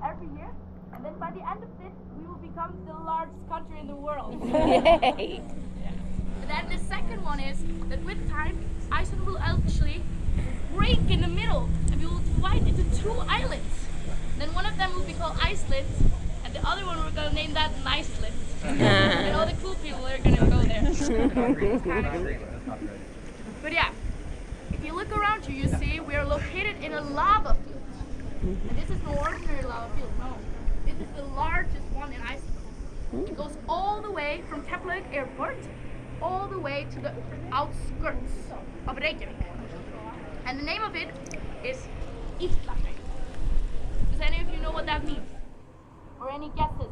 every year. And then by the end of this, we will become the largest country in the world. Yay! And then the second one is that with time, Iceland will actually break in the middle and we will divide into 2 islands. Then one of them will be called Iceland and the other one we're going to name that Iceland. And all the cool people are going to go there. It's kind of cool. But yeah, if you look around you, you see we are located in a lava field. And this is no ordinary lava field, no. This is the largest one in Iceland. It goes all the way from Keflavik Airport all the way to the outskirts of Reykjavik. And the name of it is Icelandic. Does any of you know what that means? Or any guesses?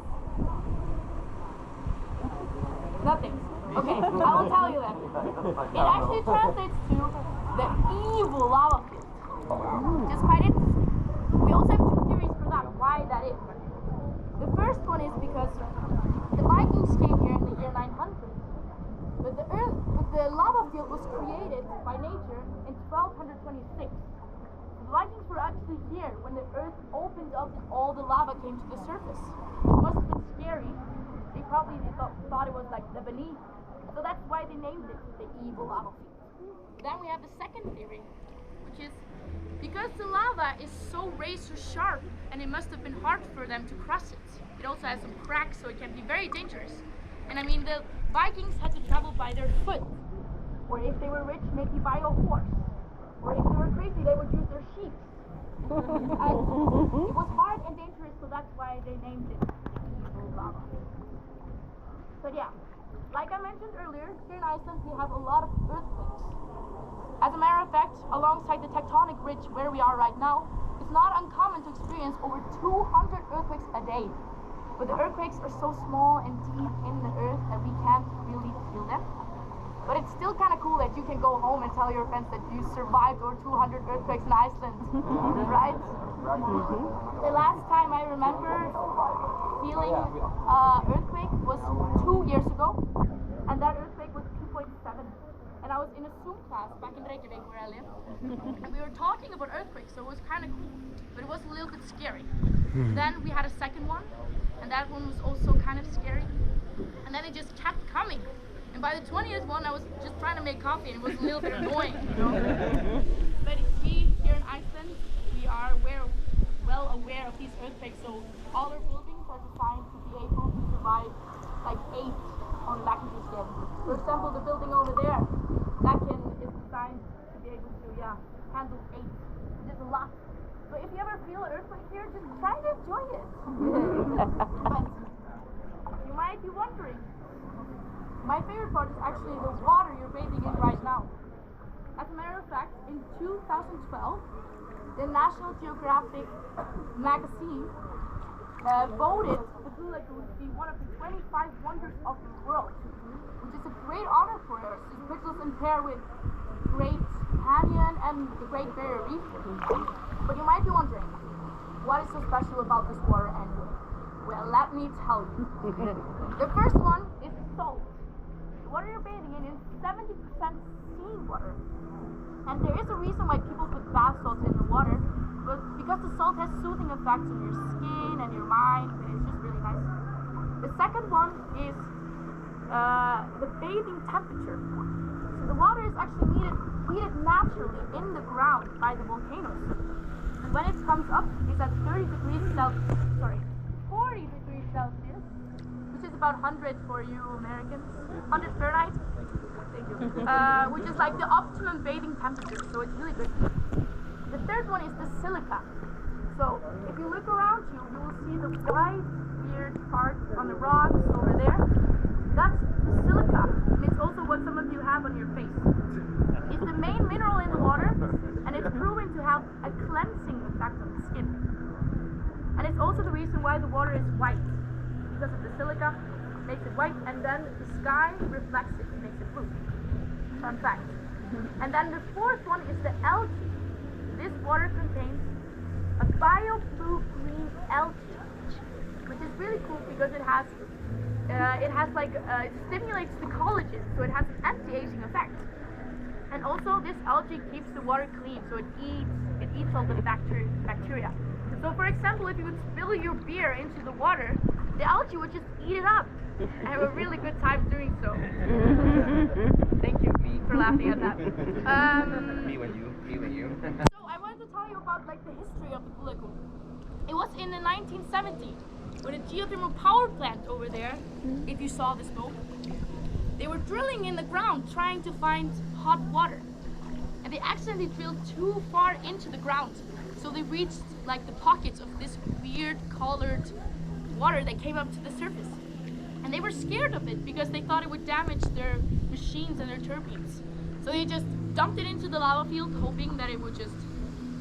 Nothing. Okay, I will tell you then. It actually translates to the evil lava field. Which is quite interesting. We also have 2 theories for that, why that is. The first one is because the Vikings came here in the year 900. But the lava field was created by nature in 1226. The Vikings were actually here when the earth opened up and all the lava came to the surface. It must have been scary. They probably thought it was like the beneath. So that's why they named it the evil lava field. Then we have the second theory, which is because the lava is so razor sharp and it must have been hard for them to cross it. It also has some cracks, so it can be very dangerous. And I mean, the Vikings had to travel by their foot, or if they were rich, maybe by a horse, or if they were crazy, they would use their sheep. And it was hard and dangerous, so that's why they named it evil lava. But yeah, like I mentioned earlier, here in Iceland we have a lot of earthquakes. As a matter of fact, alongside the tectonic ridge where we are right now, it's not uncommon to experience over 200 earthquakes a day. But the earthquakes are so small and deep in the earth that we can't really feel them. But it's still kind of cool that you can go home and tell your friends that you survived over 200 earthquakes in Iceland, right? The last time I remember feeling earthquake was 2 years ago, and that earthquake was 2.7. And I was in a Zoom class back in Reykjavik where I live, and we were talking about earthquakes, so it was kind of cool, but it was a little bit scary. Then we had a second one, and that one was also kind of scary, and then it just kept coming. And by the 20th one, I was just trying to make coffee, and it was a little bit annoying, you know. But we here in Iceland, we are well aware of these earthquakes, so all our buildings are designed to be able to survive like 8 on magnitude scale. For example, the building over there, that is designed to be able to handle 8, which is a lot. So if you ever feel an earthquake here, just try to enjoy it. But you might be wondering, my favorite part is actually the water you're bathing in right now. As a matter of fact, in 2012, the National Geographic magazine voted the Blue Lagoon to be one of the 25 wonders of the world, which is a great honor for us. It puts us in pair with Great Canyon and the Great Barrier Reef. But you might be wondering, what is so special about this water anyway? Well, let me tell you. The first one is salt. The water you're bathing in is 70% seawater. And there is a reason why people put bath salts in the water, but because the salt has soothing effects on your skin and your mind, and it's just really nice. The second one is the bathing temperature. So the water is actually heated naturally in the ground by the volcanoes. And when it comes up, it's at 40 degrees Celsius, which is about 100 for you Americans, 100 Fahrenheit, thank you, which is like the optimum bathing temperature, so it's really good. The third one is the silica. So if you look around you, you will see the white, weird part on the rocks over there. That's silica, and it's also what some of you have on your face. It's the main mineral in the water, and it's proven to have a cleansing effect on the skin. And it's also the reason why the water is white, because of the silica makes it white, and then the sky reflects it and makes it blue. Fun fact. And then the fourth one is the algae. This water contains a bio-blue-green algae, which is really cool because it stimulates the collagen, so it has an anti-aging effect. And also this algae keeps the water clean, so it eats all the bacteria. So for example, if you would spill your beer into the water, the algae would just eat it up. I have a really good time doing so. Thank you for laughing at that. Me when you. So I wanted to tell you about like the history of the Blue Lagoon. It was in the 1970s when a geothermal power plant over there, if you saw the smoke, they were drilling in the ground trying to find hot water. And they accidentally drilled too far into the ground. So they reached like the pockets of this weird colored water that came up to the surface. And they were scared of it because they thought it would damage their machines and their turbines. So they just dumped it into the lava field, hoping that it would just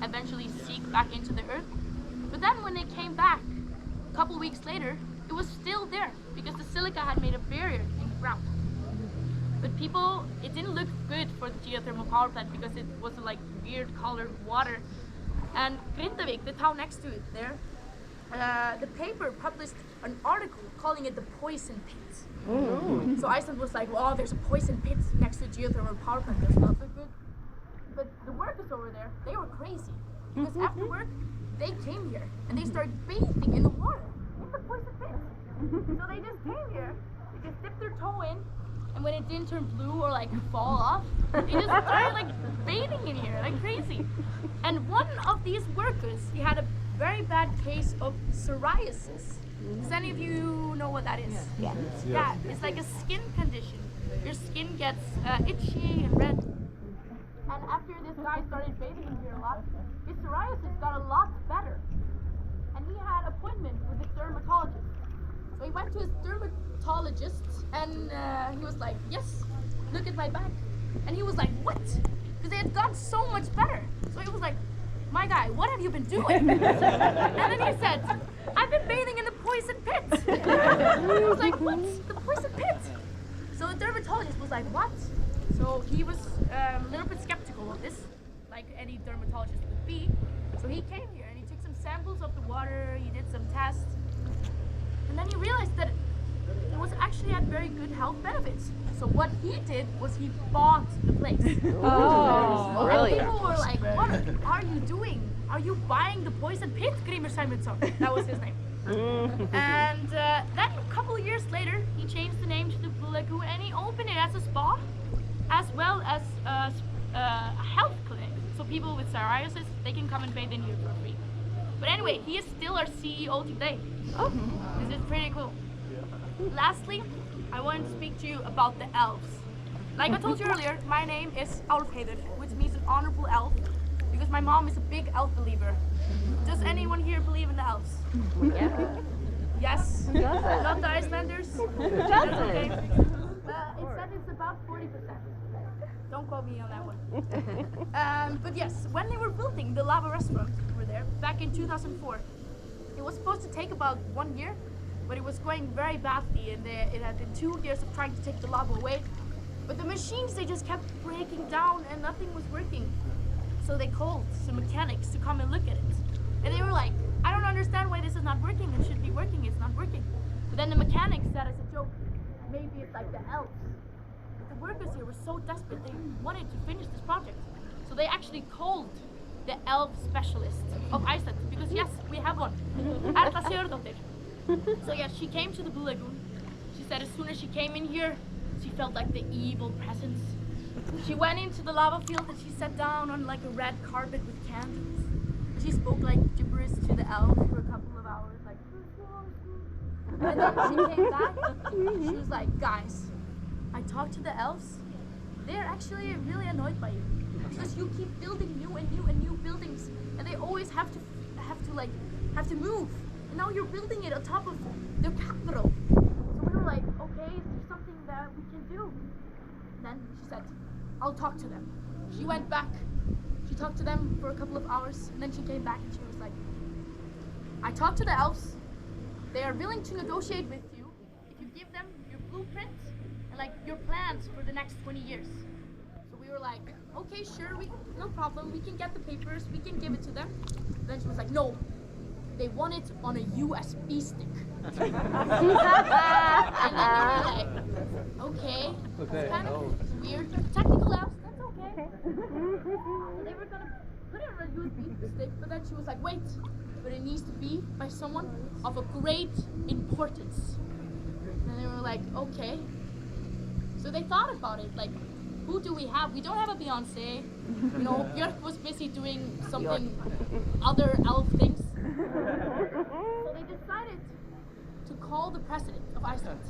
eventually seep back into the earth. But then when they came back, a couple weeks later, it was still there because the silica had made a barrier in the ground. But people, it didn't look good for the geothermal power plant because it was like weird colored water. And Grindavik, the town next to it there, the paper published an article calling it the poison pit. So Iceland was like, well, there's a poison pit next to a geothermal power plant. That's not so good. But the workers over there, they were crazy. Because after work, they came here and they started bathing in the water, in the poison pit. So they just came here, they just dipped their toe in, and when it didn't turn blue or like fall off, they just started like bathing in here, like crazy. And one of these workers, he had a very bad case of psoriasis. Does any of you know what that is? Yeah. Yeah, it's like a skin condition. Your skin gets itchy and red. And after this guy started bathing in here a lot, his psoriasis got a lot better. And he had an appointment with a dermatologist. So he went to his dermatologist and he was like, yes, look at my back. And he was like, what? Because it had gotten so much better. So he was like, my guy, what have you been doing? And then he said, I've been bathing in the poison pit. He was like, what? The poison pit? So the dermatologist was like, what? So he was a little bit skeptical of this, like any dermatologist would be. So he came here and he took some samples of the water, he did some tests, and then he realized that it was actually had very good health benefits. So what he did was he bought the place. Oh, And brilliant. people were like, what are you doing? Are you buying the poison pit, Grimur Simonsson? That was his name. And then a couple of years later, he changed the name to the Blue Lagoon and he opened it as a spa, as well as a health clinic. So people with psoriasis, they can come and bathe in here for free. But anyway, he is still our CEO today. Oh. This is pretty cool. Lastly, I wanted to speak to you about the elves. Like I told you earlier, my name is Álfheiður, which means an honorable elf, because my mom is a big elf believer. Does anyone here believe in the elves? Yeah. Yes? Not the Icelanders? That's okay. It said it's about 40%. Don't quote me on that one. But yes, when they were building the lava restaurant over there, back in 2004, it was supposed to take about 1 year, but it was going very badly and it had been 2 years of trying to take the lava away. But the machines, they just kept breaking down and nothing was working. So they called some mechanics to come and look at it. And they were like, I don't understand why this is not working. It should be working, it's not working. But then the mechanics said as a joke, maybe it's like the elves. But the workers here were so desperate, they wanted to finish this project. So they actually called the elf specialist of Iceland, because yes, we have one, Erla Sigurdóttir. So yeah, she came to the Blue Lagoon. She said as soon as she came in here, she felt like the evil presence. She went into the lava field and she sat down on like a red carpet with candles. She spoke like gibberish to the elves for a couple of hours, like. And then she came back and she was like, guys, I talked to the elves. They're actually really annoyed by you because you keep building new and new and new buildings, and they always have to move. And now you're building it on top of their capital. So we were like, okay, is there something that we can do? Then she said, I'll talk to them. She went back. She talked to them for a couple of hours, and then she came back and she was like, I talked to the elves. They are willing to negotiate with you if you give them your blueprint and like your plans for the next 20 years. So we were like, okay, sure, no problem. We can get the papers. We can give it to them. Then she was like, no. They want it on a USB stick. And then we were like, okay, it's kind of weird. Technical elves, that's okay. So they were gonna put it her a USB stick, but then she was like, wait, but it needs to be by someone of a great importance. And they were like, okay. So they thought about it, like, who do we have? We don't have a Beyonce. You know, Björk was busy doing something, other elf things. So they decided to call the president of Iceland.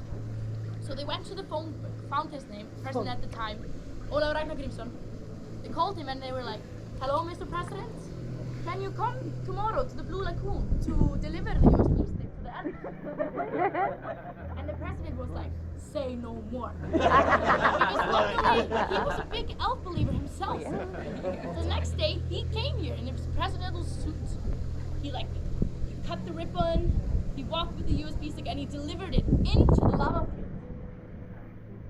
So they went to the phone book, found his name, president at the time, Ólafur Ragnar Grímsson. They called him and they were like, hello, Mr. President, can you come tomorrow to the Blue Lagoon to deliver the USB stick to the elves? And the president was like, say no more. Because luckily, he was a big elf believer himself. The next day, he came here in his presidential suit. He cut the ribbon, he walked with the USB stick, and he delivered it into the lava field.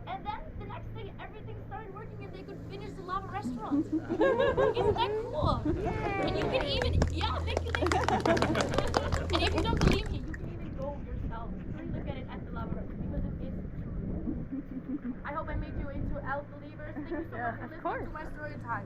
And then the next day, everything started working and they could finish the lava restaurant. Isn't that cool? And you can even, thank you. And if you don't believe me, you can even go yourself. Really look at it at the lava restaurant because it is true. I hope I made you into elf believers. Thank you so much for listening to my story time.